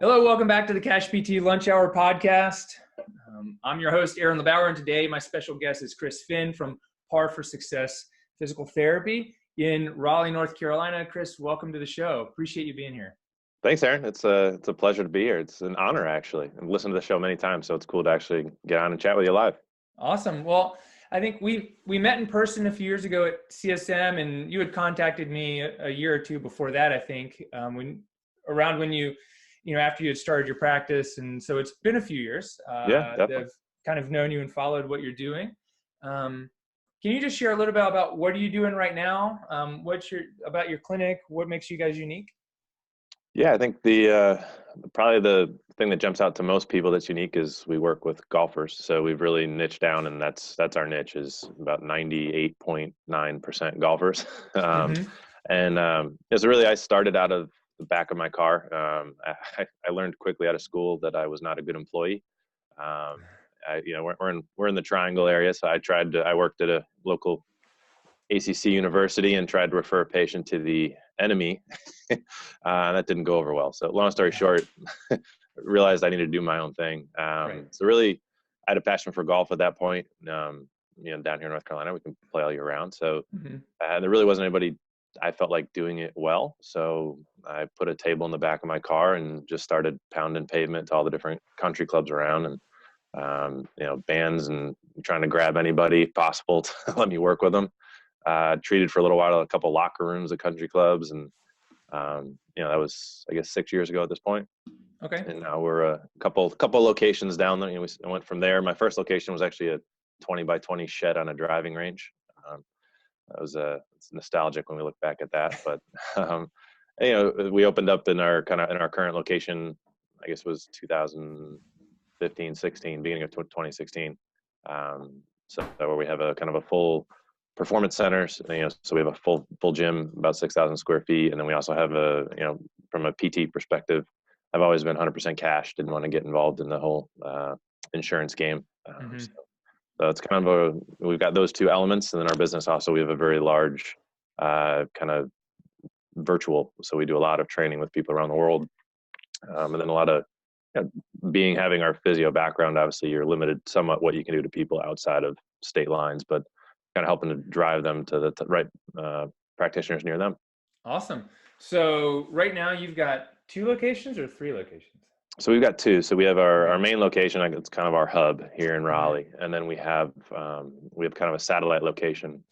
Hello, welcome back to the CashPT Lunch Hour podcast. I'm your host, LeBauer, and today my special guest is Chris Finn from Par for Success Physical Therapy in Raleigh, North Carolina. Chris, welcome to the show. Appreciate you being here. Thanks, Aaron. It's a pleasure to be here. It's an honor, actually. I've listened to the show many times, so it's cool to actually get on and chat with you live. Awesome. Well, I think we met in person a few years ago at CSM, and you had contacted me a year or two before that, I think, when after you had started your practice. And so it's been a few years Yeah, that definitely. I've kind of known you and followed what you're doing. Can you just share a little bit about what are you doing right now? About your clinic? What makes you guys unique? Yeah, I think the probably the thing that jumps out to most people that's unique is we work with golfers. So we've really niched down, and that's our niche is about 98.9% golfers. Mm-hmm. It's really I started out of the back of my car. I learned quickly out of school that I was not a good employee. We're in the Triangle area, so I worked at a local ACC university and tried to refer a patient to the enemy. That didn't go over well. So long story short, realized I needed to do my own thing. Right. So really, I had a passion for golf at that point. Down here in North Carolina, we can play all year round. So Mm-hmm. there really wasn't anybody I felt like doing it well. So I put a table in the back of my car and just started pounding pavement to all the different country clubs around and, bands and trying to grab anybody possible to let me work with them. Treated for a little while a couple locker rooms at country clubs, and that was I guess 6 years ago at this point. Okay. And now we're a couple locations down there. We went from there. My first location was actually a 20 by 20 shed on a driving range. It's nostalgic when we look back at that, but we opened up in our current location. I guess it was 2015, 16, beginning of 2016. So where we have a kind of a full performance centers, so we have a full gym, about 6,000 square feet. And then we also have from a PT perspective, I've always been 100% cash, didn't want to get involved in the whole insurance game. Mm-hmm. So it's kind of we've got those two elements. And then our business also, we have a very large kind of virtual. So we do a lot of training with people around the world. And then a lot of, having our physio background, obviously you're limited somewhat what you can do to people outside of state lines, but kind of helping to drive them to the right practitioners near them. Awesome. So right now you've got 2 locations or 3 locations? So we've got 2. So we have our main location. It's kind of our hub here in Raleigh, and then we have kind of a satellite location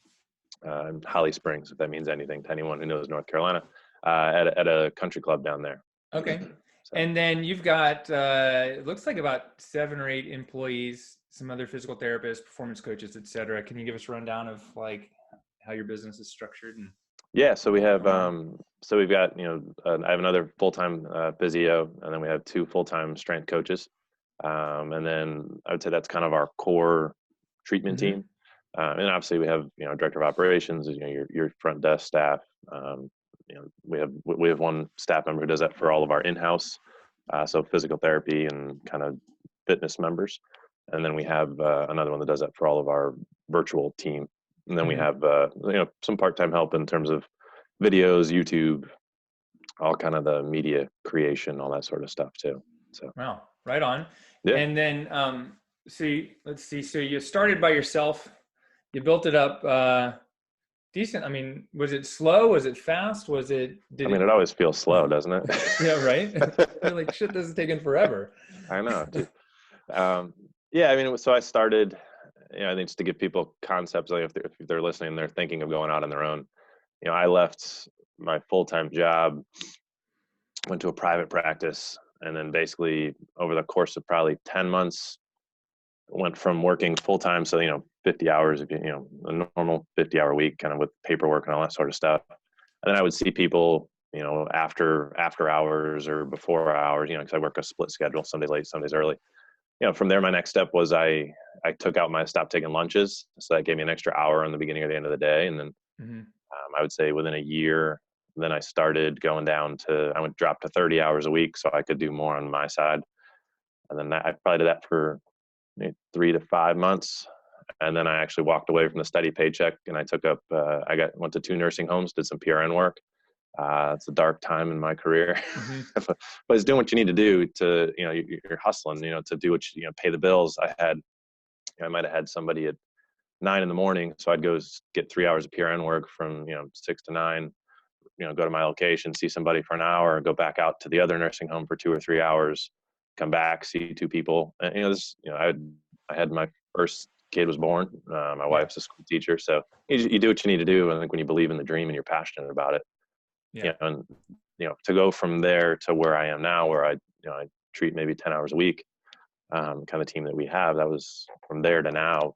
in Holly Springs, if that means anything to anyone who knows North Carolina, at a country club down there. Okay. So. And then you've got it looks like about 7 or 8 employees, some other physical therapists, performance coaches, et cetera. Can you give us a rundown of like how your business is structured? Yeah, so we have so we've got I have another full-time physio, and then we have 2 full-time strength coaches, and then I would say that's kind of our core treatment team. And obviously we have director of operations, your front desk staff. We have one staff member who does that for all of our in-house, so physical therapy and kind of fitness members, and then we have another one that does that for all of our virtual team. And then we have some part-time help in terms of videos, YouTube, all kind of the media creation, all that sort of stuff too. So wow, right on. Yeah. And then let's see. So you started by yourself. You built it up decent. I mean, was it slow? Was it fast? It always feels slow, doesn't it? Yeah, right. You're like, shit, this is taking forever. I know. So I started. I think just to give people concepts, like if they're listening, they're thinking of going out on their own. I left my full-time job, went to a private practice, and then basically over the course of probably 10 months, went from working full-time, so 50 hours, a normal 50-hour week, kind of with paperwork and all that sort of stuff. And then I would see people, after hours or before hours, because I work a split schedule, some days late, some days early. From there, my next step was I stopped taking lunches. So that gave me an extra hour in the beginning or the end of the day. And then I would say within a year, then I started going down to, I would drop to 30 hours a week so I could do more on my side. And then I probably did that for 3 to 5 months. And then I actually walked away from the steady paycheck and I took up, went to 2 nursing homes, did some PRN work. It's a dark time in my career, Mm-hmm. but it's doing what you need to do to, you're hustling, to do what pay the bills. I might have had somebody at 9 a.m. So I'd go get 3 hours of PRN work from, 6 to 9, go to my location, see somebody for an hour, go back out to the other nursing home for 2 or 3 hours, come back, see 2 people. And, I had my first kid was born. My wife's a school teacher. So you do what you need to do. I think when you believe in the dream and you're passionate about it, and, to go from there to where I am now, where I treat maybe 10 hours a week, kind of team that we have, that was from there to now,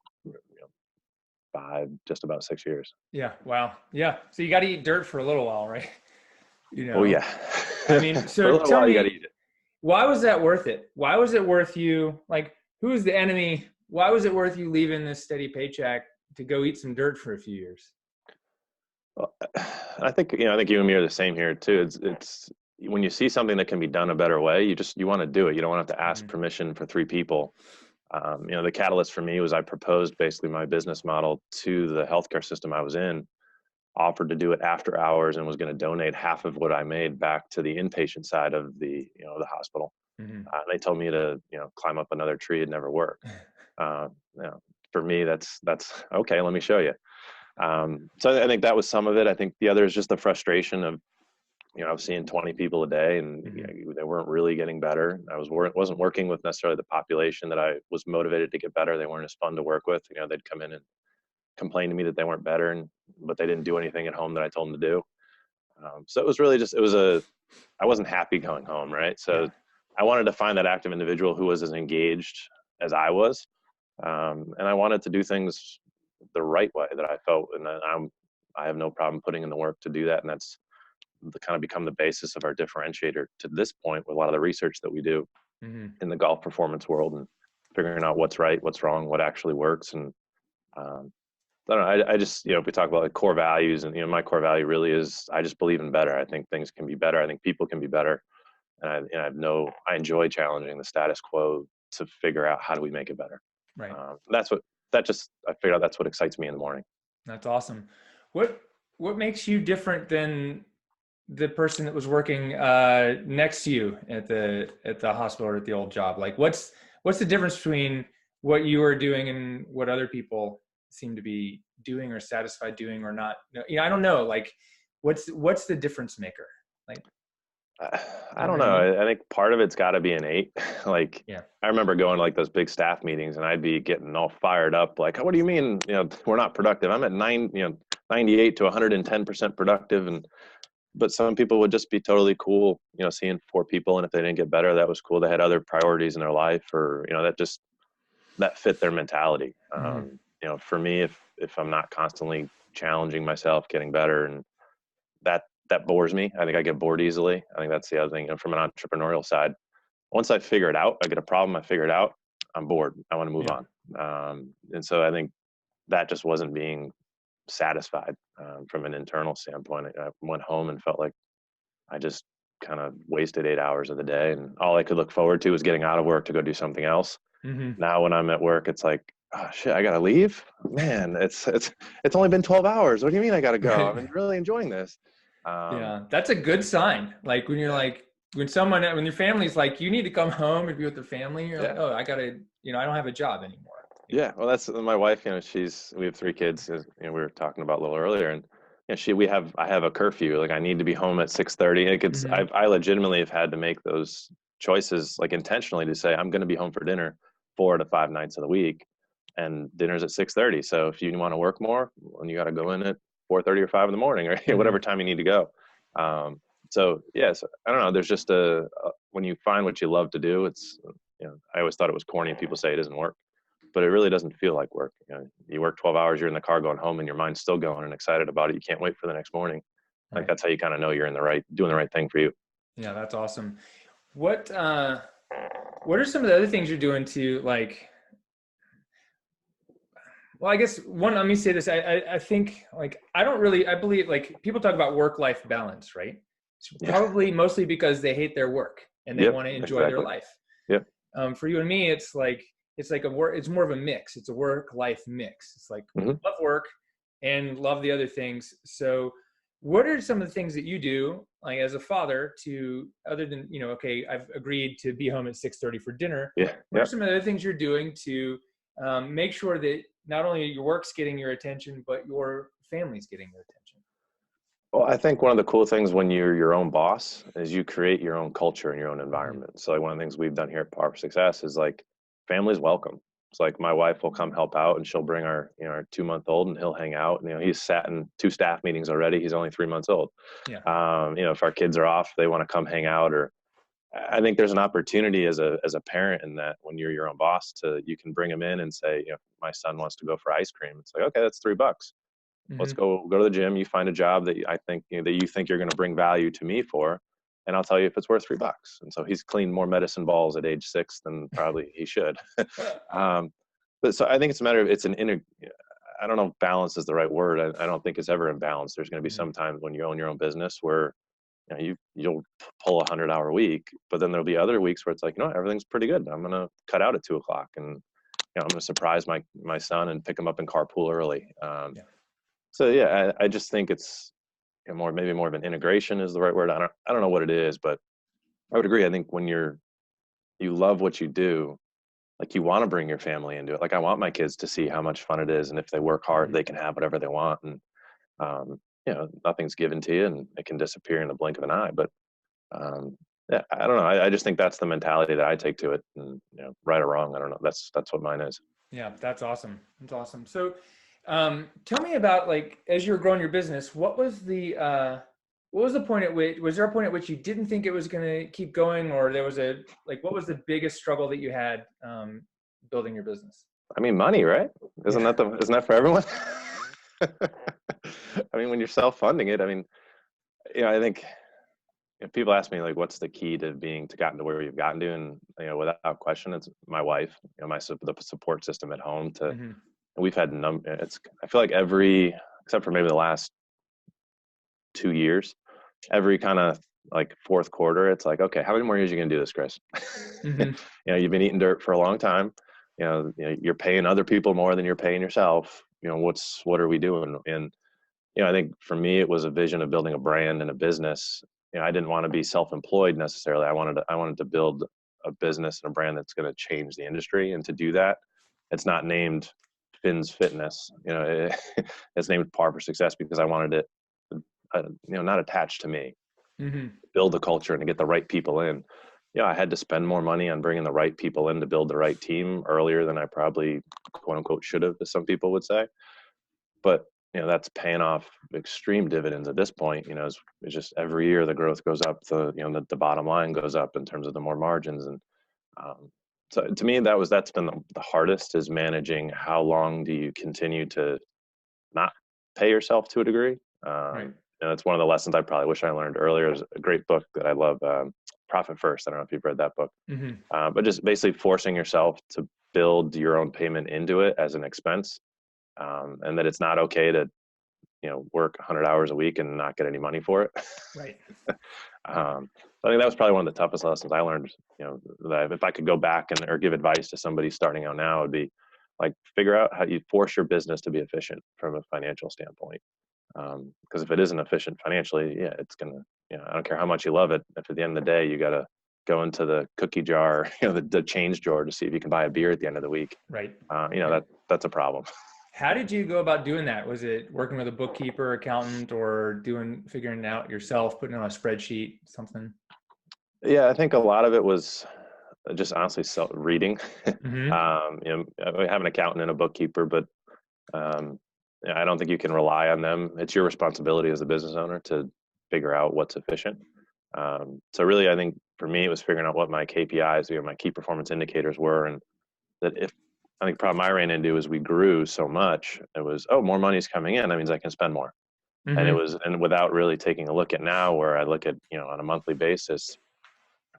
just about 6 years. Yeah. Wow. Yeah. So you got to eat dirt for a little while, right? Oh yeah. I mean, For a so little tell while, you got me, to eat it. why was that worth it? Why was it worth you? Like, who is the enemy? Why was it worth you leaving this steady paycheck to go eat some dirt for a few years? Well, I think you and me are the same here too. It's when you see something that can be done a better way, you want to do it. You don't want to have to ask permission for 3 people. The catalyst for me was I proposed basically my business model to the healthcare system I was in, offered to do it after hours, and was going to donate half of what I made back to the inpatient side of the hospital. Mm-hmm. They told me to climb up another tree. It'd never work. Uh, for me, that's okay. Let me show you. So I think that was some of it. I think the other is just the frustration of, I was seeing 20 people a day, and they weren't really getting better. I wasn't working with necessarily the population that I was motivated to get better. They weren't as fun to work with. They'd come in and complain to me that they weren't better, but they didn't do anything at home that I told them to do. So it was really I wasn't happy going home, right? So I wanted to find that active individual who was as engaged as I was. And I wanted to do things the right way that I felt, and I have no problem putting in the work to do that. And that's kind of become the basis of our differentiator to this point with a lot of the research that we do in the golf performance world, and figuring out what's right, what's wrong, what actually works. And I don't know, I just, if we talk about like core values, and, my core value really is, I just believe in better. I think things can be better. I think people can be better. And I enjoy challenging the status quo to figure out how do we make it better. Right. I figured out that's what excites me in the morning. That's awesome. What makes you different than the person that was working next to you at the hospital or at the old job? Like, what's the difference between what you are doing and what other people seem to be doing or satisfied doing or not? I don't know. Like, what's the difference maker? Like, I don't know. I think part of it's got to be innate. Like, I remember going to like those big staff meetings, and I'd be getting all fired up. Like, what do you mean? We're not productive. I'm at 98 to 110% productive. But some people would just be totally cool, seeing 4 people. And if they didn't get better, that was cool. They had other priorities in their life, or, that fit their mentality. For me, if I'm not constantly challenging myself, getting better, and that bores me. I think I get bored easily. I think that's the other thing. From an entrepreneurial side, once I figure it out, I get a problem, I figure it out, I'm bored. I want to move on. And so I think that just wasn't being satisfied from an internal standpoint. I went home and felt like I just kind of wasted 8 hours of the day, and all I could look forward to was getting out of work to go do something else. Now when I'm at work, it's like, oh shit, I gotta leave, man. It's only been 12 hours. What do you mean I gotta go? I'm really enjoying this. That's a good sign. Like when you're like, when your family's like, you need to come home and be with the family, you're like, oh, I gotta, I don't have a job anymore. Yeah. Well, that's my wife, we have 3 kids, we were talking about a little earlier, and I have a curfew. Like, I need to be home at 6:30. I legitimately have had to make those choices, like intentionally, to say I'm going to be home for dinner 4 to 5 nights of the week, and dinner's at 6:30. So if you want to work more, well, you got to go in at 4:30 or 5 in the morning, or whatever time you need to go. So I don't know. There's just when you find what you love to do, it's, I always thought it was corny. People say it doesn't work, but it really doesn't feel like work. You work 12 hours, you're in the car going home, and your mind's still going and excited about it. You can't wait for the next morning. Like, that's how you kind of know you're doing the right thing for you. Yeah, that's awesome. What are some of the other things you're doing to, like, well, I guess let me say this. I think, like, I believe, like, people talk about work-life balance, right? It's probably mostly because they hate their work and they want to enjoy their life. Yep. For you and me, it's more of a mix. It's a work-life mix. It's like, love work and love the other things. So what are some of the things that you do, like as a father, to other than, okay, I've agreed to be home at 6:30 for dinner. Yeah. What are Yep. some of the other things you're doing to make sure that not only your work's getting your attention, but your family's getting your attention? Well, I think one of the cool things when you're your own boss is you create your own culture and your own Mm-hmm. environment. So like one of the things we've done here at Par for Success is like family's welcome. It's like my wife will come help out and she'll bring our 2-month-old and he'll hang out. And, he's sat in 2 staff meetings already. He's only 3 months old. Yeah. If our kids are off, they want to come hang out. Or I think there's an opportunity as a parent in that when you're your own boss you can bring them in and say, my son wants to go for ice cream. It's like, okay, that's $3. Let's Mm-hmm. go to the gym. You find a job that I think that you think you're going to bring value to me for, and I'll tell you if it's worth $3. And so he's cleaned more medicine balls at age 6 than probably he should. But so I think it's a matter of I don't know if balance is the right word. I don't think it's ever in balance. There's going to be some times when you own your own business where you'll pull 100-hour week, but then there'll be other weeks where it's like, everything's pretty good. I'm going to cut out at 2:00 and I'm going to surprise my son and pick him up in carpool early. Yeah. So yeah, I just think it's maybe more of an integration is the right word. I don't know what it is, but I would agree. I think when you love what you do, like you want to bring your family into it. Like I want my kids to see how much fun it is, and if they work hard, Mm-hmm. they can have whatever they want, and nothing's given to you, and it can disappear in the blink of an eye. But yeah, I don't know. I just think that's the mentality that I take to it, and right or wrong, I don't know. That's what mine is. Yeah, that's awesome. That's awesome. So, tell me about, like, as you were growing your business, what was the point at which, was there a point at which you didn't think it was going to keep going, or there was what was the biggest struggle that you had building your business? I mean, money, right? Isn't Yeah. that for everyone? I mean, when you're self-funding it, I mean, I think if people ask me like, what's the key to gotten to where you've gotten to, and without question, it's my wife. The support system at home. Mm-hmm. We've had I feel like except for maybe the last 2 years, every kind of like fourth quarter, it's like, okay, how many more years are you gonna do this, Chris? Mm-hmm. You've been eating dirt for a long time. You're paying other people more than you're paying yourself. What are we doing? And I think for me, it was a vision of building a brand and a business. I didn't want to be self-employed necessarily. I wanted to build a business and a brand that's going to change the industry. And to do that, it's not named Finn's Fitness. It's named Par for Success because I wanted it, not attached to me. Mm-hmm. Build the culture and to get the right people in. I had to spend more money on bringing the right people in to build the right team earlier than I probably quote unquote should have, as some people would say. But that's paying off extreme dividends at this point. It's just every year the growth goes up, the bottom line goes up in terms of the more margins. And so to me, that's been the hardest, is managing how long do you continue to not pay yourself to a degree. Right. It's one of the lessons I probably wish I learned earlier. Is a great book that I love, Profit First. I don't know if you've read that book, Mm-hmm. but just basically forcing yourself to build your own payment into it as an expense, and that it's not okay to work 100 hours a week and not get any money for it. Right. So I think that was probably one of the toughest lessons I learned. That if I could go back or give advice to somebody starting out now, it'd be like, figure out how you force your business to be efficient from a financial standpoint. Because if it isn't efficient financially, yeah, it's gonna. I don't care how much you love it. If at the end of the day you gotta go into the cookie jar, the change drawer to see if you can buy a beer at the end of the week, Right. that's a problem. How did you go about doing that? Was it working with a bookkeeper, accountant, or figuring it out yourself, putting it on a spreadsheet, something? Yeah, I think a lot of it was just honestly reading. Mm-hmm. I have an accountant and a bookkeeper, but I don't think you can rely on them. It's your responsibility as a business owner to figure out what's efficient. So really, I think for me, it was figuring out what my KPIs, my key performance indicators were, and that I think the problem I ran into is we grew so much. It was, more money's coming in. That means I can spend more. Mm-hmm. And without really taking a look at now, where I look at, on a monthly basis,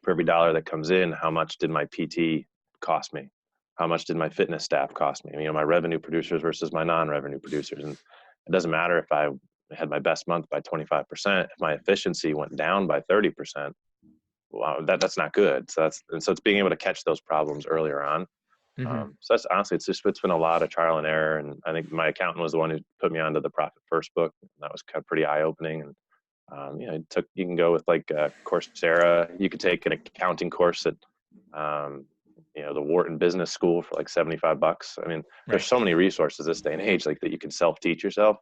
for every dollar that comes in, how much did my PT cost me? How much did my fitness staff cost me? My revenue producers versus my non-revenue producers. And it doesn't matter if I had my best month by 25%, if my efficiency went down by 30%, wow, that's not good. So it's being able to catch those problems earlier on. Mm-hmm. So that's honestly, it's been a lot of trial and error. And I think my accountant was the one who put me onto the Profit First book. And that was kind of pretty eye opening. And, you can go with like Coursera. You could take an accounting course at, the Wharton Business School for like $75. I mean, there's Right. so many resources this day and age, like that you can self-teach yourself.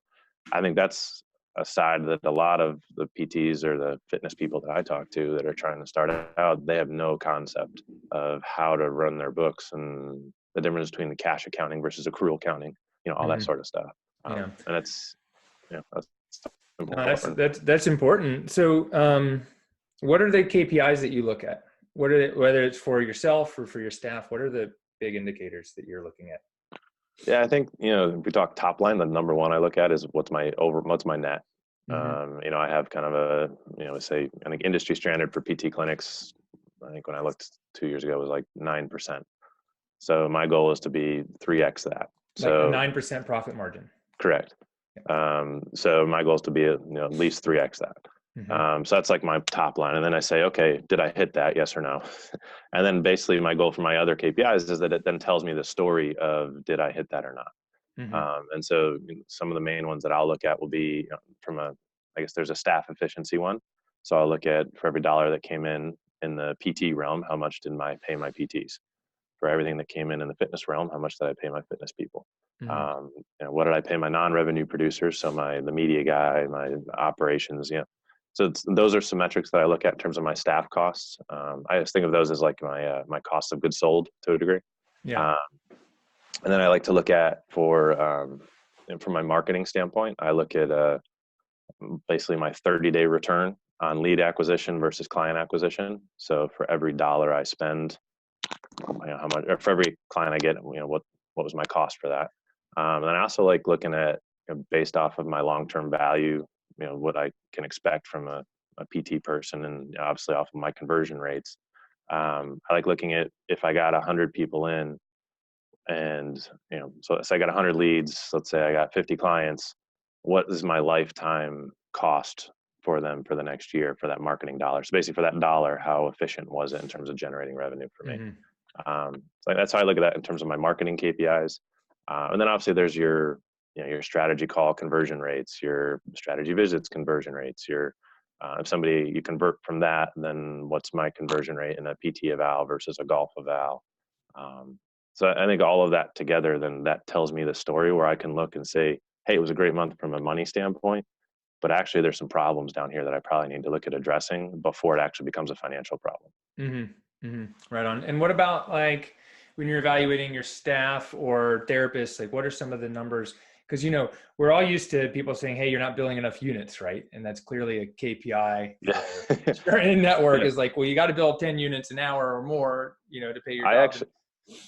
I think that's a side that a lot of the PTs or the fitness people that I talk to that are trying to start out, they have no concept of how to run their books and the difference between the cash accounting versus accrual accounting, all that Mm-hmm. sort of stuff. Yeah. And that's No, important. that's important. So, what are the KPIs that you look at? What are they, whether it's for yourself or for your staff? What are the big indicators that you're looking at? Yeah, I think, if we talk top line, the number one I look at is what's my net. Mm-hmm. I have kind of I think industry standard for PT clinics, I think when I looked 2 years ago, was like 9%. So my goal is to be 3x that. Like a So 9% profit margin. correct. So my goal is to be at least 3x that. Mm-hmm. So that's like my top line. And then I say, okay, did I hit that? Yes or no? And then basically my goal for my other KPIs is that it then tells me the story of did I hit that or not? Mm-hmm. And so some of the main ones that I'll look at will be I guess there's a staff efficiency one. So I'll look at for every dollar that came in the PT realm, how much did I pay my PTs? For everything that came in the fitness realm, how much did I pay my fitness people? Mm-hmm. What did I pay my non-revenue producers? So the media guy, my operations, So those are some metrics that I look at in terms of my staff costs. I just think of those as like my cost of goods sold to a degree. Yeah. Um, and then I like to look at from my marketing standpoint, I look at basically my 30-day return on lead acquisition versus client acquisition. So for every dollar I spend, how much, or for every client I get, what was my cost for that? And I also like looking at, based off of my long-term value, what I can expect from a PT person, and obviously off of my conversion rates. I like looking at if I got 100 people in, and so say I got 100 leads. Let's say I got 50 clients. What is my lifetime cost for them for the next year for that marketing dollar? So basically, for that dollar, how efficient was it in terms of generating revenue for me? Mm-hmm. So that's how I look at that in terms of my marketing KPIs. And then obviously there's your strategy call conversion rates, your strategy visits conversion rates, if somebody you convert from that, then what's my conversion rate in a PT eval versus a golf eval? So I think all of that together, then that tells me the story where I can look and say, hey, it was a great month from a money standpoint, but actually there's some problems down here that I probably need to look at addressing before it actually becomes a financial problem. Mm-hmm. Mm-hmm. Right on. And what about like when you're evaluating your staff or therapists, like what are some of the numbers? Because, we're all used to people saying, hey, you're not billing enough units, right? And that's clearly a KPI Yeah. for a network Yeah. is like, well, you got to build 10 units an hour or more, to pay your I job. actually,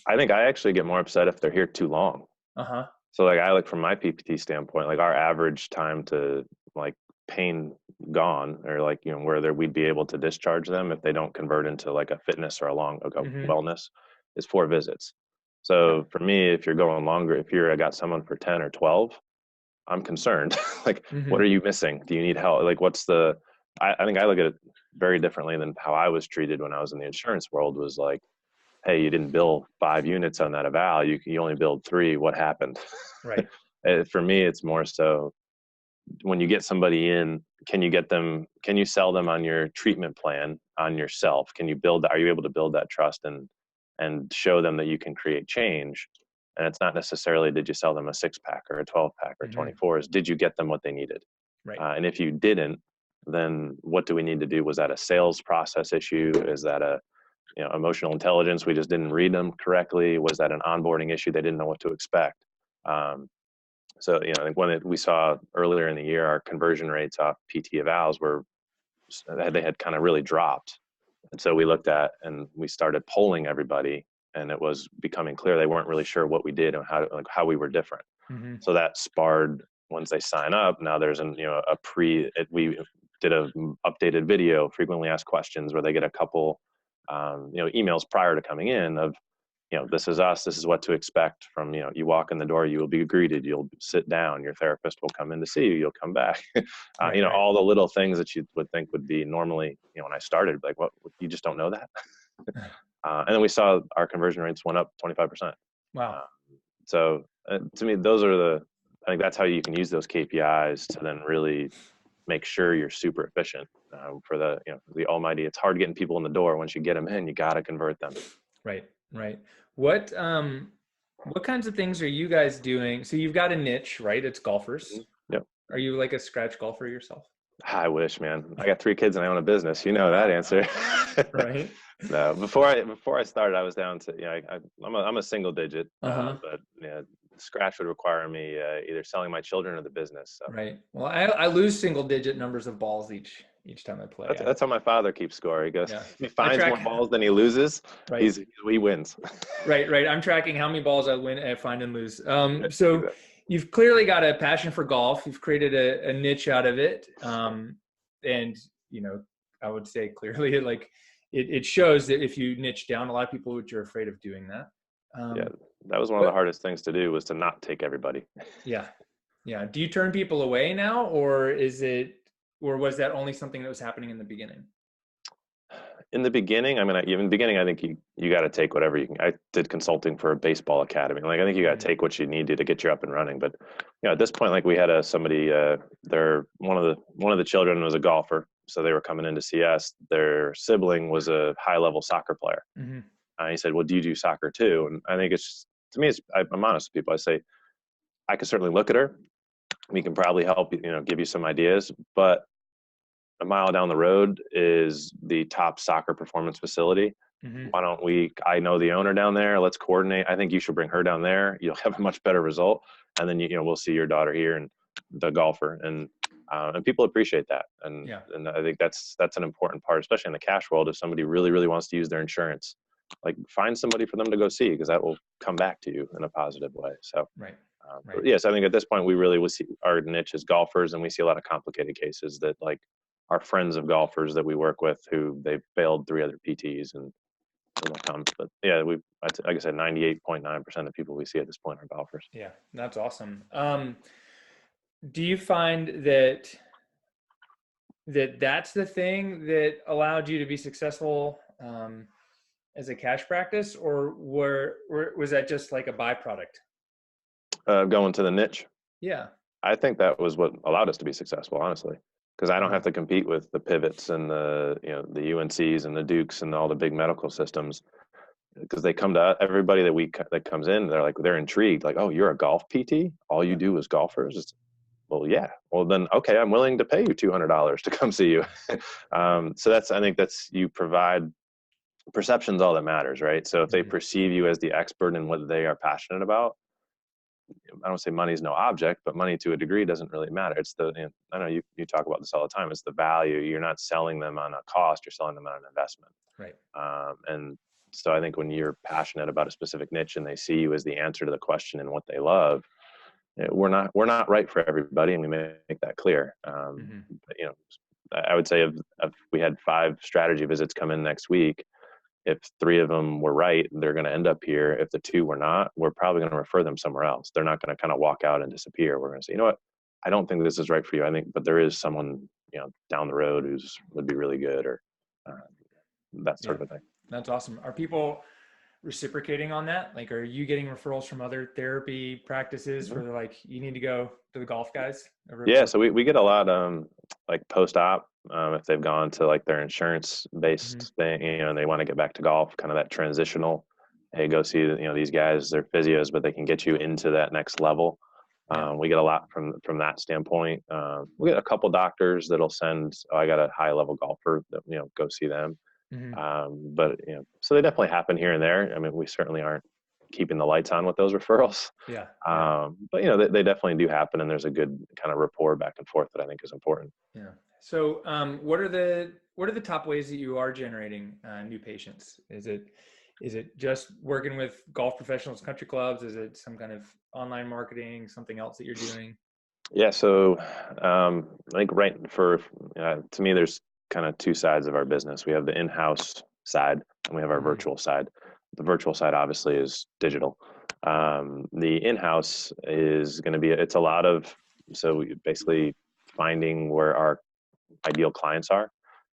I think I actually get more upset if they're here too long. Uh-huh. So like I look from my PPT standpoint, like our average time to like pain gone, or like, we'd be able to discharge them if they don't convert into like a fitness or like a Mm-hmm. wellness, is 4 visits. Yeah. So for me, if you're going longer, if I got someone for 10 or 12, I'm concerned. Like, Mm-hmm. what are you missing? Do you need help? Like, I think I look at it very differently than how I was treated when I was in the insurance world. Was like, hey, you didn't bill 5 units on that eval. You only billed 3. What happened? Right. For me, it's more so when you get somebody in, can you sell them on your treatment plan on yourself? Are you able to build that trust and show them that you can create change? And it's not necessarily, did you sell them a 6-pack or a 12-pack or Mm-hmm. 24s? Did you get them what they needed? Right. And if you didn't, then what do we need to do? Was that a sales process issue? Is that a emotional intelligence? We just didn't read them correctly. Was that an onboarding issue? They didn't know what to expect. So I think we saw earlier in the year, our conversion rates off PT evals they had kind of really dropped. And so we looked at and we started polling everybody, and it was becoming clear they weren't really sure what we did and how we were different. Mm-hmm. So that sparred, once they sign up, now there's we did a updated video, frequently asked questions, where they get a couple emails prior to coming in of, this is us, this is what to expect from, you walk in the door, you will be greeted, you'll sit down, your therapist will come in to see you, you'll come back. Right, right. All the little things that you would think would be normally, when I started, like, what, you just don't know that. And then we saw our conversion rates went up 25%. Wow. So to me, I think that's how you can use those KPIs to then really make sure you're super efficient for the almighty. It's hard getting people in the door. Once you get them in, you got to convert them. Right. Right. What kinds of things are you guys doing? So you've got a niche, right? It's golfers. Yep. Are you like a scratch golfer yourself? I wish, man. I got 3 kids and I own a business. You know that answer. Right. No, before I started, I was down to I'm a single digit, but scratch would require me either selling my children or the business. So Right. Well, I lose single digit numbers of balls each time I play. that's how my father keeps score. He goes, Yeah. if he finds more balls than he loses, Right. he wins. Right. I'm tracking how many balls I find and lose. So Exactly. you've clearly got a passion for golf. You've created a niche out of it. And I would say clearly it shows that if you niche down, a lot of people are afraid of doing that. That was one of the hardest things to do, was to not take everybody. Yeah. Yeah. Do you turn people away now, or was that only something that was happening in the beginning? In the beginning, I think you got to take whatever you can. I did consulting for a baseball academy. I think you got to take what you need to get you up and running. But at this point, we had somebody. One of the children was a golfer, so they were coming in to see us. Their sibling was a high level soccer player. Mm-hmm. He said, "Well, do you do soccer too?" And I think it's just, to me, I'm honest with people. I say I could certainly look at her. We can probably help give you some ideas, but a mile down the road is the top soccer performance facility. Mm-hmm. Why don't I know the owner down there. Let's coordinate. I think you should bring her down there. You'll have a much better result. And then, we'll see your daughter here and the golfer, and people appreciate that. And I think that's an important part, especially in the cash world. If somebody really, really wants to use their insurance, find somebody for them to go see, because that will come back to you in a positive way. So, right. Yes, I think at this point, we really will see our niche as golfers, and we see a lot of complicated cases that our friends of golfers that we work with who they've failed 3 other PTs and will come. But like I said, 98.9% of people we see at this point are golfers. Yeah, that's awesome. Do you find that's the thing that allowed you to be successful as a cash practice, or was that just like a byproduct? Going to the niche. Yeah. I think that was what allowed us to be successful, honestly, because I don't have to compete with the Pivots and the UNCs and the Dukes and all the big medical systems, because they come to everybody that comes in. They're intrigued. Oh, you're a golf PT? All you do is golfers? Well, yeah. Well, then, okay, I'm willing to pay you $200 to come see you. So I think you provide perception's all that matters, right? So if they perceive you as the expert in what they are passionate about, I don't say money's no object, but money to a degree doesn't really matter. It's I know you talk about this all the time. It's the value. You're not selling them on a cost. You're selling them on an investment. Right. And so I think when you're passionate about a specific niche and they see you as the answer to the question and what they love, we're not right for everybody, and we make that clear. But I would say if we had 5 strategy visits come in next week, if 3 of them were right, they're going to end up here. If the 2 were not, we're probably going to refer them somewhere else. They're not going to kind of walk out and disappear. We're going to say, you know what, I don't think this is right for you. I think, but there is someone down the road would be really good, or that sort of a thing. That's awesome. Are people reciprocating on that? Are you getting referrals from other therapy practices where they're you need to go to the golf guys? Yeah. So we get a lot post-op, if they've gone to their insurance based thing, and they want to get back to golf, kind of that transitional, hey, go see, these guys, they're physios, but they can get you into that next level. We get a lot from that standpoint. We get a couple doctors that'll send, I got a high level golfer that, go see them. But so they definitely happen here and there. We certainly aren't keeping the lights on with those referrals. Yeah. But they definitely do happen, and there's a good kind of rapport back and forth that I think is important. Yeah. So what are the top ways that you are generating new patients? Is it just working with golf professionals, country clubs? Is it some kind of online marketing, something else that you're doing? Yeah. So I think to me, there's kind of 2 sides of our business. We have the in-house side, and we have our virtual side. The virtual side obviously is digital. The in-house is going to be, it's a lot of, so basically finding where our ideal clients are.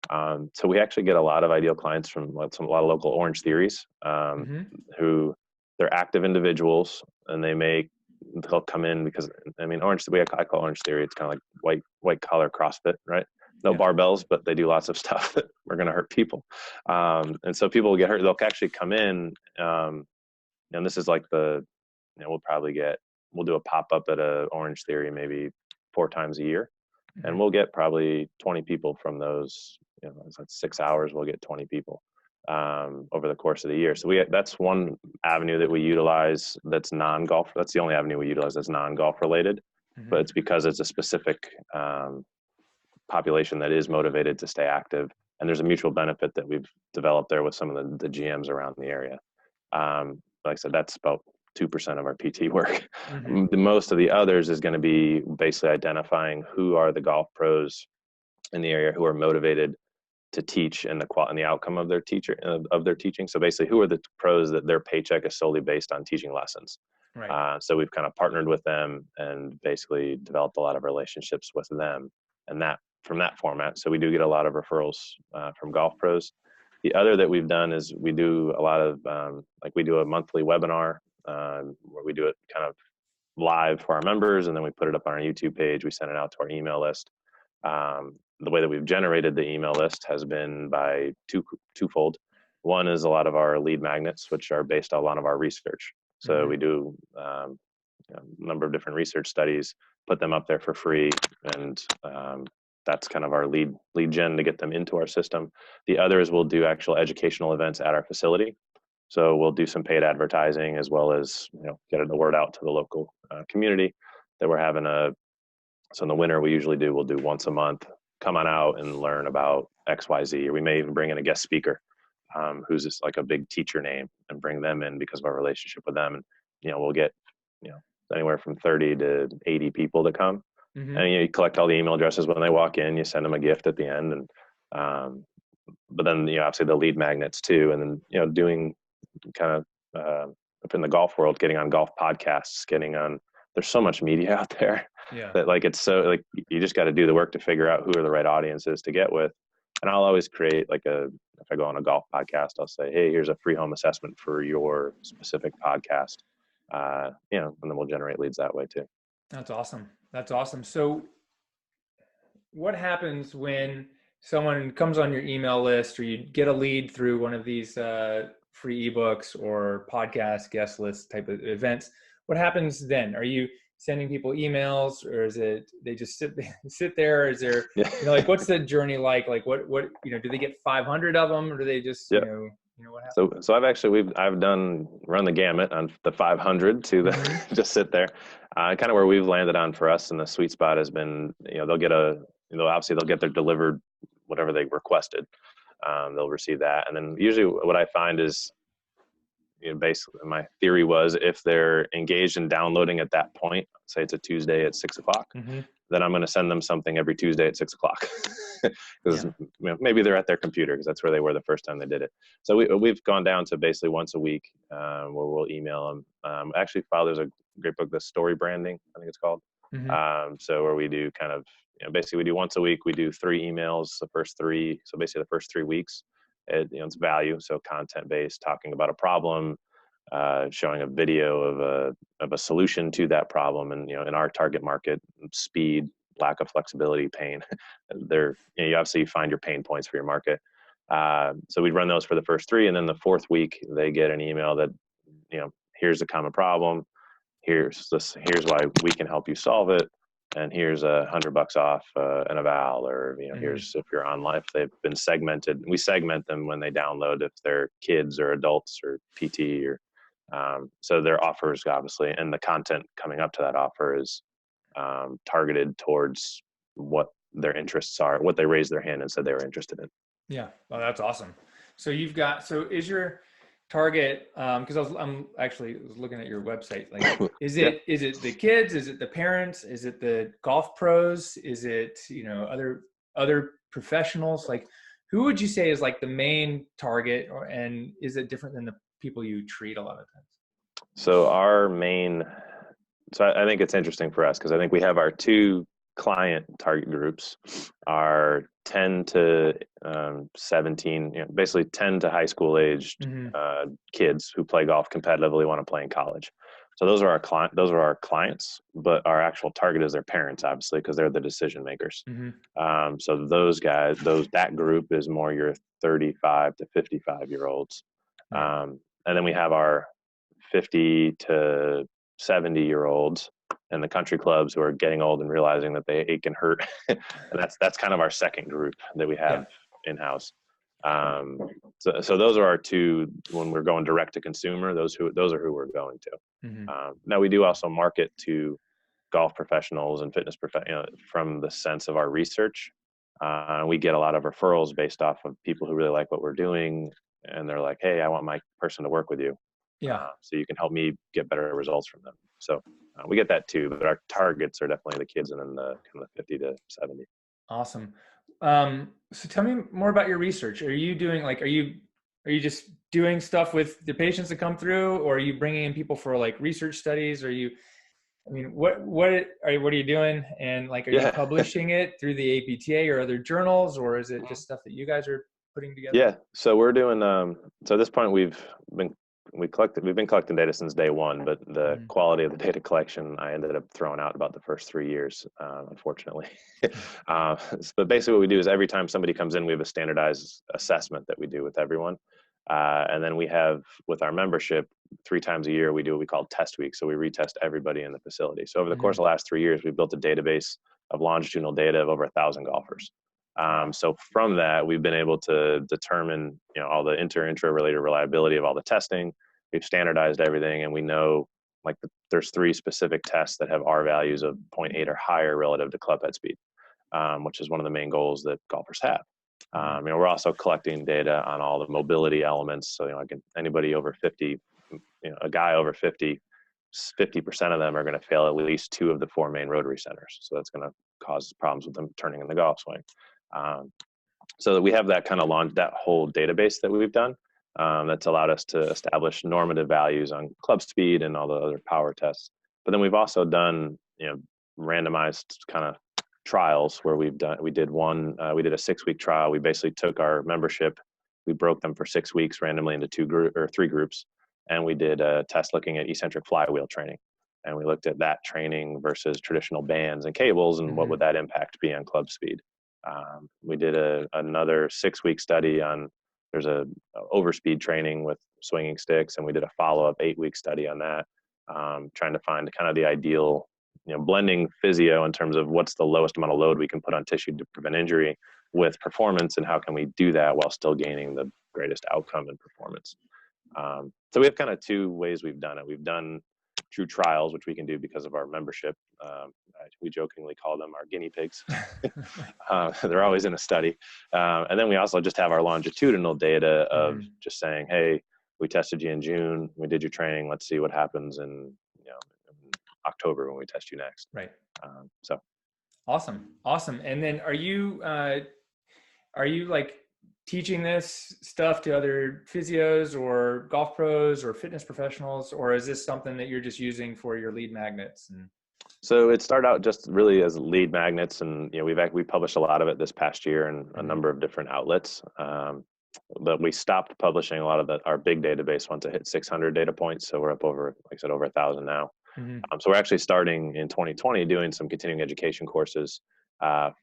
So we actually get a lot of ideal clients from a lot of local Orange Theories, Mm-hmm. who they're active individuals, and they'll come in because, I mean, I call Orange Theory, it's kind of like white collar CrossFit, right? No Yeah. barbells, but they do lots of stuff that are going to hurt people. And so people will get hurt. They'll actually come in, and this is like we'll do a pop-up at a Orange Theory maybe 4 times a year, and Mm-hmm. we'll get probably 20 people from those. It's like 6 hours, we'll get 20 people over the course of the year. So that's one avenue that we utilize that's non-golf. That's the only avenue we utilize that's non-golf related, Mm-hmm. but it's because it's a specific population that is motivated to stay active, and there's a mutual benefit that we've developed there with some of the GMs around the area. Like I said, that's about 2% of our PT work. Mm-hmm. The most of the others is going to be basically identifying who are the golf pros in the area who are motivated to teach and the outcome of their teaching. So basically, who are the pros that their paycheck is solely based on teaching lessons? Right. So we've kind of partnered with them and basically developed a lot of relationships with them, and that from that format. So we do get a lot of referrals from golf pros. The other that we've done is we do a lot of we do a monthly webinar where we do it kind of live for our members, and then we put it up on our YouTube page. We send it out to our email list. The way that we've generated the email list has been by twofold. One is a lot of our lead magnets, which are based on a lot of our research. So Mm-hmm. we do a number of different research studies, put them up there for free, and that's kind of our lead gen to get them into our system. The other is we'll do actual educational events at our facility. So we'll do some paid advertising as well as getting the word out to the local community that we're having so in the winter we'll do once a month, come on out and learn about XYZ, or we may even bring in a guest speaker who's just like a big teacher name and bring them in because of our relationship with them. And we'll get anywhere from 30 to 80 people to come. Mm-hmm. And you collect all the email addresses when they walk in, you send them a gift at the end, and but then obviously the lead magnets too, and then doing kind of up in the golf world, getting on golf podcasts, there's so much media out there Yeah. that it's so you just got to do the work to figure out who are the right audiences to get with. And I'll always create if I go on a golf podcast, I'll say, hey, here's a free home assessment for your specific podcast. And then we'll generate leads that way too. That's awesome. That's awesome. So what happens when someone comes on your email list, or you get a lead through one of these free ebooks or podcast guest list type of events? What happens then? Are you sending people emails, or is it they just sit there? Is there what's the journey like? Like what do they get 500 of them, or do they just Yeah. what happens? So I've run the gamut on the 500 to the Mm-hmm. just sit there. Kind of where we've landed on for us, and the sweet spot has been they'll get their delivered whatever they requested. They'll receive that, and then usually what I find is basically my theory was if they're engaged in downloading at that point, say it's a Tuesday at 6:00, Mm-hmm. then I'm going to send them something every Tuesday at 6:00 because maybe they're at their computer because that's where they were the first time they did it. So we've gone down to basically once a week where we'll email them. Actually, there's a great book, The Story Branding, I think it's called. Mm-hmm. So where we do kind of basically we do once a week, we do 3 emails, the first 3. So basically the first 3 weeks, it's value, so content based, talking about a problem, showing a video of a solution to that problem, and in our target market, speed, lack of flexibility, pain. You obviously find your pain points for your market. So we'd run those for the first 3, and then the 4th week they get an email that here's a common problem, here's why we can help you solve it, and here's $100 off an eval, or Mm-hmm. here's if you're online, if they've been segmented. We segment them when they download, if they're kids or adults or PT or so their offers obviously, and the content coming up to that offer is targeted towards what their interests are, what they raised their hand and said they were interested in. Yeah, well, that's awesome. So is your target, because I'm actually looking at your website, like is it the kids, is it the parents, is it the golf pros, is it other professionals? Like who would you say is like the main target, and is it different than the people you treat a lot of times? So I think it's interesting for us because I think we have our 2 client target groups are 10 to 17, basically 10 to high school aged kids who play golf competitively, want to play in college. So those are our clients, but our actual target is their parents, obviously, because they're the decision makers. So those guys, that group is more your 35 to 55-year-olds. And then we have our 50 to 70-year-olds and the country clubs who are getting old and realizing that they ache and hurt. And that's kind of our second group that we have in-house. So those are our two, when we're going direct to consumer, those are who we're going to. Now we do also market to golf professionals and fitness professionals from the sense of our research. We get a lot of referrals based off of people who really like what we're doing. And they're like, hey, I want my person to work with you. So you can help me get better results from them. So we get that too, but our targets are definitely the kids and then the kind of 50 to 70. Awesome. So tell me more about your research. Are you doing are you just doing stuff with the patients that come through, or are you bringing in people for like research studies? What are you doing? And are you publishing it through the APTA or other journals, or is it just stuff that you guys are putting together? Yeah. So we're doing, so at this point we've been collecting data since day one, but the quality of the data collection, I ended up throwing out about the first 3 years, unfortunately. But basically what we do is every time somebody comes in, we have a standardized assessment that we do with everyone. And then we have, with our membership, 3 times a year, we do what we call test week. So we retest everybody in the facility. So over the course of the last 3 years, we built a database of longitudinal data of over 1,000 golfers. So from that, we've been able to determine, all the intra-related reliability of all the testing. We've standardized everything, and we know there's 3 specific tests that have R values of 0.8 or higher relative to club head speed, which is one of the main goals that golfers have. We're also collecting data on all the mobility elements. So, anybody over 50, a guy over 50, 50% of them are going to fail at least 2 of the 4 main rotary centers. So that's going to cause problems with them turning in the golf swing. So that we have that kind of that whole database that we've done, that's allowed us to establish normative values on club speed and all the other power tests. But then we've also done, randomized kind of trials where we did a 6-week trial. We basically took our membership, we broke them for 6 weeks randomly into 3 groups, and we did a test looking at eccentric flywheel training. And we looked at that training versus traditional bands and cables, and what would that impact be on club speed. We did another 6-week study on, there's a overspeed training with swinging sticks, and we did a follow-up 8-week study on that, trying to find kind of the ideal, blending physio in terms of what's the lowest amount of load we can put on tissue to prevent injury with performance, and how can we do that while still gaining the greatest outcome in performance. So we have kind of 2 ways we've done it. We've done true trials, which we can do because of our membership. We jokingly call them our guinea pigs. They're always in a study. And then we also just have our longitudinal data of just saying, hey, we tested you in June, we did your training, let's see what happens in October when we test you next. Right. So. Awesome. And then are you teaching this stuff to other physios or golf pros or fitness professionals, or is this something that you're just using for your lead magnets? So it started out just really as lead magnets, and we published a lot of it this past year in a number of different outlets. But we stopped publishing a lot of our big database once it hit 600 data points. So we're up over, like I said, over 1,000 now. So we're actually starting in 2020 doing some continuing education courses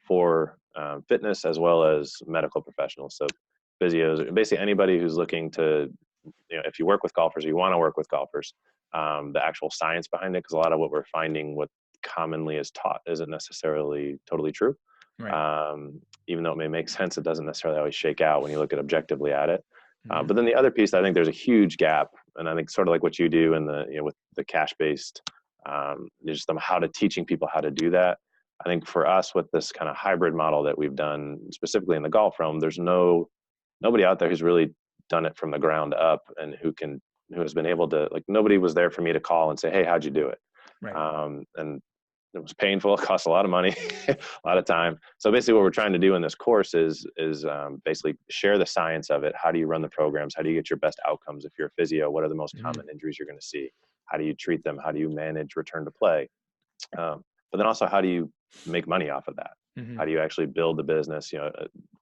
for fitness as well as medical professionals. So physios, basically anybody who's looking to, if you work with golfers or you want to work with golfers, the actual science behind it, because a lot of what we're finding, what commonly is taught, isn't necessarily totally true. Right. Even though it may make sense, it doesn't necessarily always shake out when you look objectively at it. But then the other piece, I think there's a huge gap, and I think sort of like what you do in the with the cash-based, just how to teaching people how to do that. I think for us with this kind of hybrid model that we've done, specifically in the golf realm, there's nobody out there who's really done it from the ground up, and who has been able to, nobody was there for me to call and say, hey, how'd you do it? Right. And it was painful. It cost a lot of money, a lot of time. So basically what we're trying to do in this course is basically share the science of it. How do you run the programs? How do you get your best outcomes? If you're a physio, what are the most common injuries you're going to see? How do you treat them? How do you manage return to play? But but then also how do you make money off of that? Mm-hmm. How do you actually build the business?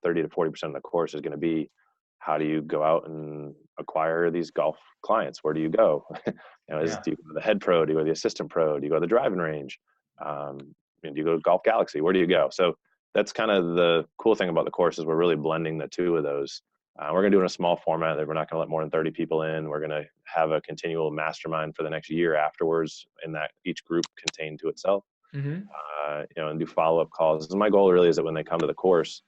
30 to 40% of the course is going to be, how do you go out and acquire these golf clients? Where do you go? Do you go to the head pro? Do you go to the assistant pro? Do you go to the driving range? Do you go to Golf Galaxy? Where do you go? So that's kind of the cool thing about the course is we're really blending the two of those. We're going to do it in a small format that we're not going to let more than 30 people in. We're going to have a continual mastermind for the next year afterwards, in that each group contained to itself. Mm-hmm. And do follow-up calls. And my goal really is that when they come to the course,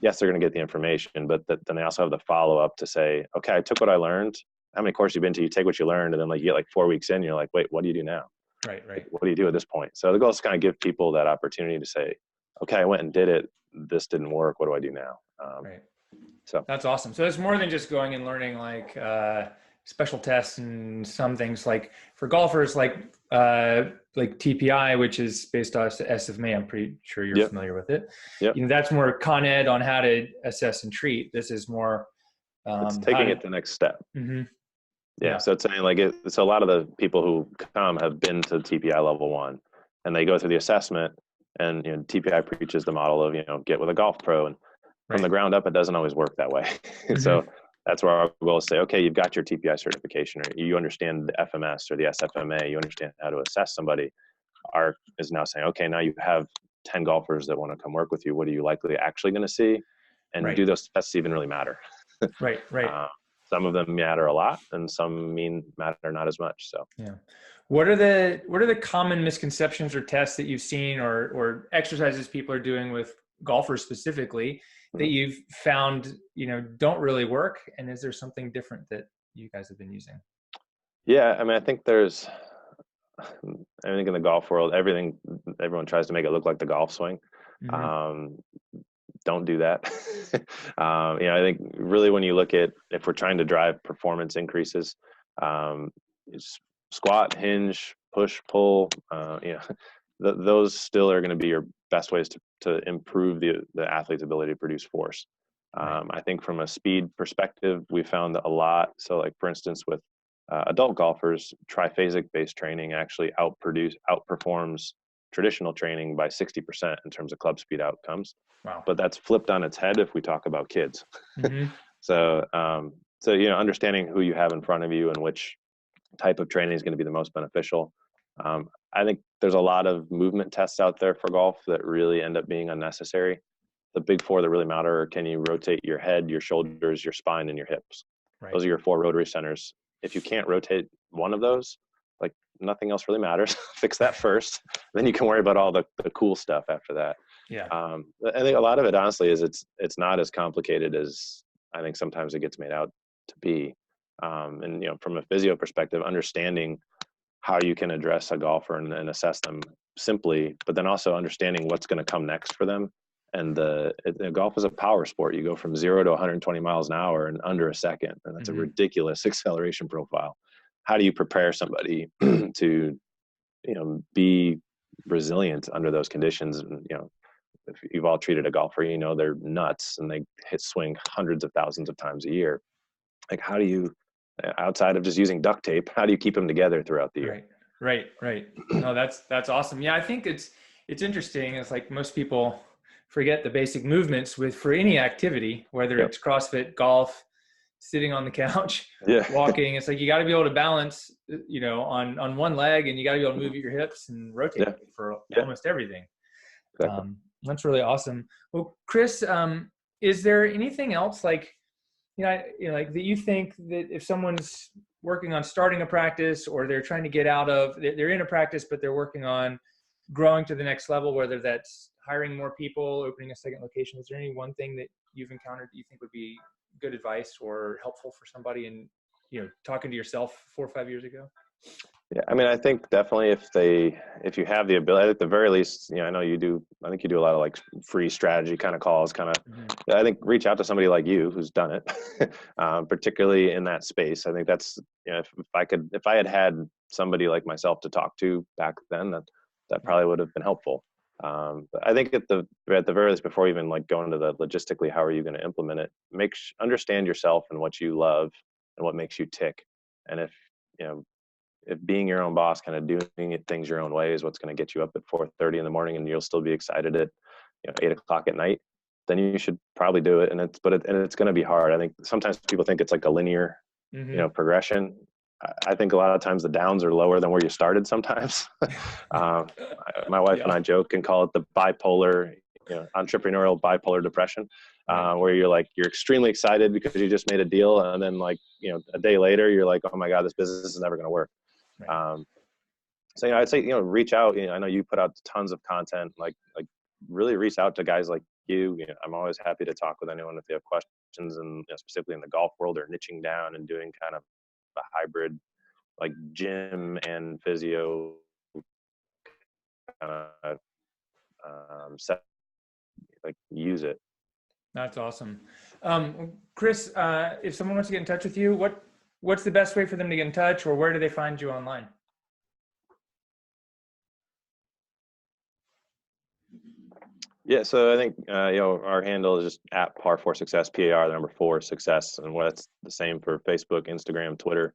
yes, they're going to get the information, but then they also have the follow-up to say, okay, I took what I learned. How many courses you've been to? You take what you learned, and then you get 4 weeks in, you're like, wait, what do you do now? Right. What do you do at this point? So the goal is to kind of give people that opportunity to say, okay, I went and did it. This didn't work. What do I do now? Right. So that's awesome. So it's more than just going and learning special tests and some things, like for golfers, like TPI, which is based on SFMA. I'm pretty sure you're familiar with it. Yep. That's more Con Ed on how to assess and treat. This is more it's taking it to the next step. Mm-hmm. Yeah. So it's saying so a lot of the people who come have been to TPI level 1, and they go through the assessment, and TPI preaches the model of get with a golf pro, and from the ground up, it doesn't always work that way. Mm-hmm. So that's where our goal is to say, okay, you've got your TPI certification, or you understand the FMS or the SFMA, you understand how to assess somebody. Our is now saying, okay, now you have 10 golfers that want to come work with you. What are you likely actually going to see? And do those tests even really matter? Right. Some of them matter a lot, and some matter not as much. So yeah. What are the common misconceptions or tests that you've seen, or exercises people are doing with golfers specifically, that you've found don't really work? And is there something different that you guys have been using? Yeah, I mean, I think in the golf world, everyone tries to make it look like the golf swing. Mm-hmm. Don't do that. I think really when you look at, if we're trying to drive performance increases, squat, hinge, push, pull, those still are going to be your best ways to improve the athlete's ability to produce force. I think from a speed perspective, we found a lot. So like, for instance, with adult golfers, triphasic based training actually outperforms traditional training by 60% in terms of club speed outcomes. Wow. But that's flipped on its head if we talk about kids. Mm-hmm. So understanding who you have in front of you and which type of training is going to be the most beneficial. I think there's a lot of movement tests out there for golf that really end up being unnecessary. The big 4 that really matter are, can you rotate your head, your shoulders, your spine, and your hips? Right. Those are your 4 rotary centers. If you can't rotate one of those, nothing else really matters. Fix that first, then you can worry about all the cool stuff after that. Yeah. I think a lot of it, honestly, is it's not as complicated as I think sometimes it gets made out to be. And from a physio perspective, understanding how you can address a golfer and assess them simply, but then also understanding what's going to come next for them. And golf is a power sport. You go from 0 to 120 miles an hour in under a second, and that's a ridiculous acceleration profile. How do you prepare somebody to, be resilient under those conditions? And, if you've all treated a golfer, they're nuts and they swing hundreds of thousands of times a year. Like, how do you, outside of just using duct tape, how do you keep them together throughout the year? Right. No, that's awesome. Yeah, I think it's interesting. It's like most people forget the basic movements for any activity, whether it's CrossFit, golf, sitting on the couch, walking. It's like, you got to be able to balance, on one leg, and you got to be able to move your hips and rotate for almost everything. Exactly. That's really awesome. Well, Chris, is there anything else like that you think that if someone's working on starting a practice, or they're trying to get they're in a practice, but they're working on growing to the next level, whether that's hiring more people, opening a second location, is there any one thing that you've encountered that you think would be good advice or helpful for somebody in, talking to yourself 4 or 5 years ago? Yeah, I mean, I think definitely if you have the ability, at the very least, I know you do, I think you do a lot of free strategy kind of calls, I think reach out to somebody like you who's done it, particularly in that space. I think that's, if I had somebody like myself to talk to back then, that probably would have been helpful. But I think at the very least, before even going into the logistically, how are you going to implement it, understand yourself and what you love and what makes you tick. And if, if being your own boss, kind of doing things your own way is what's going to get you up at 4:30 in the morning, and you'll still be excited at 8 o'clock at night, then you should probably do it. And it's going to be hard. I think sometimes people think it's like a linear, progression. I think a lot of times the downs are lower than where you started sometimes. My wife and I joke and call it the bipolar, entrepreneurial bipolar depression, where you're extremely excited because you just made a deal. And then a day later, you're like, oh my God, this business is never going to work. Right. So, I'd say, reach out. I know you put out tons of content, like really reach out to guys like you. I'm always happy to talk with anyone if they have questions, and specifically in the golf world, or niching down and doing kind of a hybrid, like gym and physio kind of set, use it. That's awesome. Chris, if someone wants to get in touch with you, what's the best way for them to get in touch, or where do they find you online? Yeah, so I think our handle is just at Par for Success, PAR the number 4 Success, and that's the same for Facebook, Instagram, Twitter.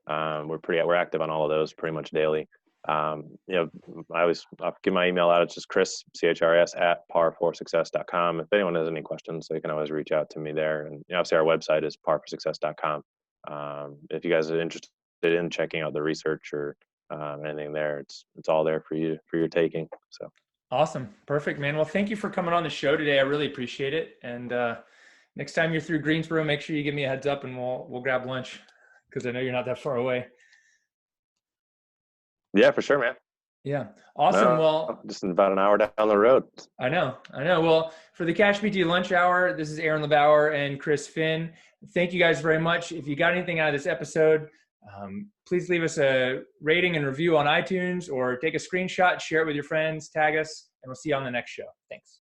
We're active on all of those pretty much daily. I'll give my email out. It's just Chris, CHRS at par4success.com. If anyone has any questions, they can always reach out to me there. And obviously our website is par4success.com. If you guys are interested in checking out the research or anything there, it's all there for your taking. So. Awesome. Perfect, man. Well, thank you for coming on the show today. I really appreciate it. And next time you're through Greensboro, make sure you give me a heads up and we'll grab lunch, because I know you're not that far away. Yeah, for sure, man. Yeah. Awesome. Well, just about an hour down the road. I know. Well, for the CashPT lunch hour, this is Aaron LeBauer and Chris Finn. Thank you guys very much. If you got anything out of this episode, please leave us a rating and review on iTunes, or take a screenshot, share it with your friends, tag us, and we'll see you on the next show. Thanks.